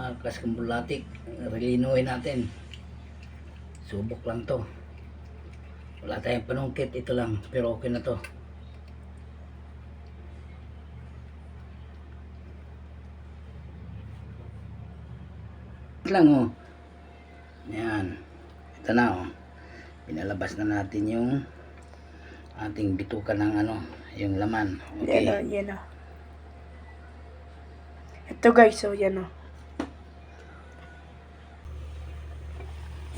mga kaskambulatik, relinuhin natin. Subok lang to. Wala tayong panungkit, ito lang, pero okay na to. Lang oh. Yan. Ito na oh. Pinalabas na natin yung ating bituka ng ano, yung laman. Okay. Yan o. Ito guys, so yan o.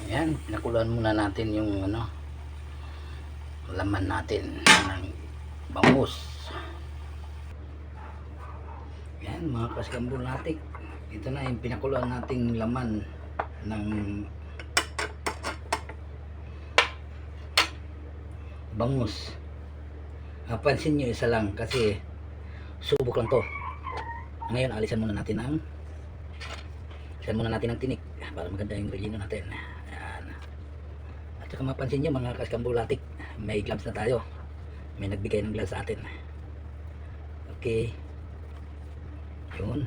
Ayan, pinakuluan muna natin yung ano, laman natin ng bangus. Ayan mga kaskambulatik, ito na yung pinakuluan nating laman ng bangus. Napansin nyo isa lang kasi subok lang to. Ngayon alisan muna natin ang tinik para maganda yung relleno natin. Ayan. At saka mapansin nyo mga kaskambulatik, may gloves na tayo. May nagbigay ng gloves sa atin. Okay. Yun.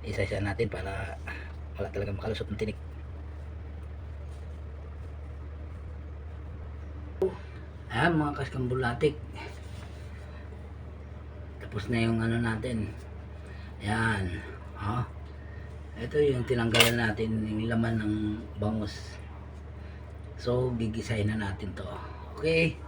Isa-isa natin para wala talaga makalusot ng tinik. Ayan mga kaskambulatik, tapos na yung ano natin. Ayan. Oh. Ito yung tinanggalan natin yung laman ng bangus. So gigisahin na natin to. Okay.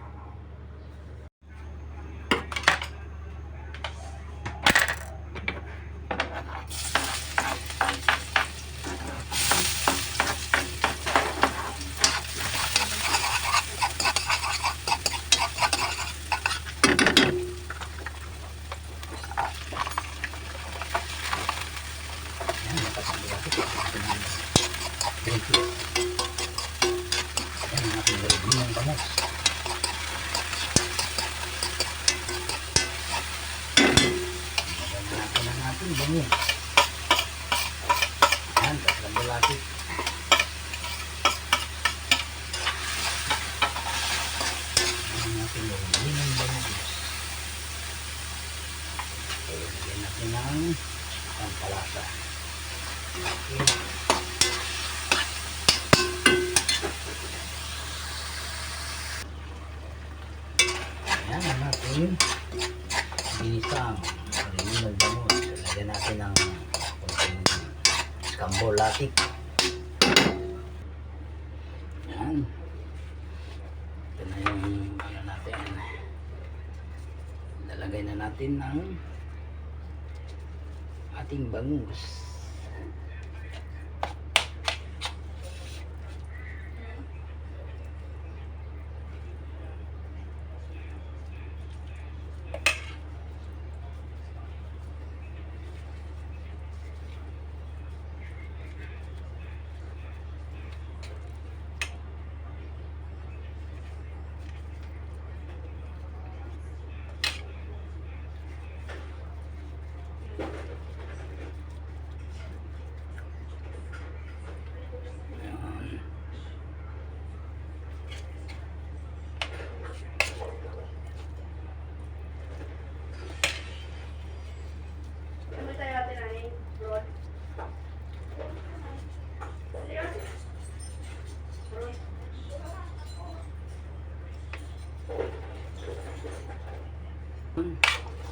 Bangus. Ayan, kaskambulatik. Ayan natin yung bangus. Lagyan natin ng pampalasa. Okay. Ayan natin ginisang ng bangus. Lagyan natin ng konting kaskambulatik. Yan. Ito na yung ano natin. Lalagay na natin ng ating bangus.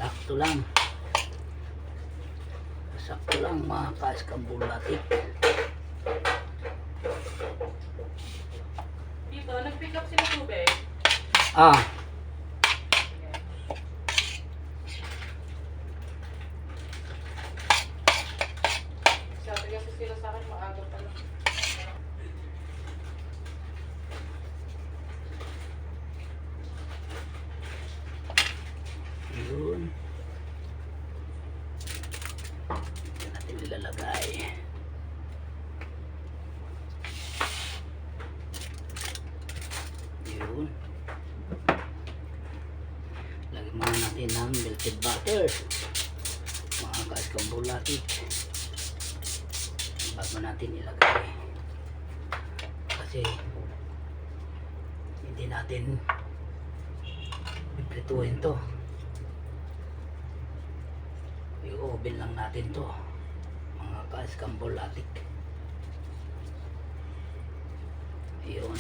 Sakto lang. Sakto lang mga kaskambulatik. Dito, nag-pick up sila tubig. Ah. Sabi kasi sila sa akin, maaga pa lang. Yun. Yan natin ilalagay. Yun. Lagyan muna natin ng melted butter. Mga kaskambulatik. Bago natin ilagay. Kasi hindi natin iprituhin to. I-oven lang natin to mga kaskambulatik. Yun.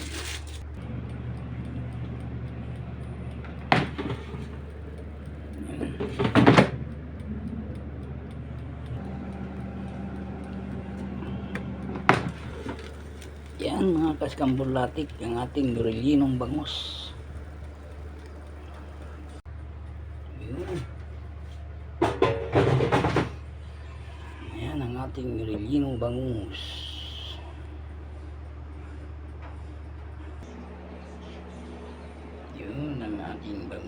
Yan mga kaskambulatik, ang ating gorillinong bangus. Yun. Ayan ang ating gorillinong bangus. Yun ang ating bangus.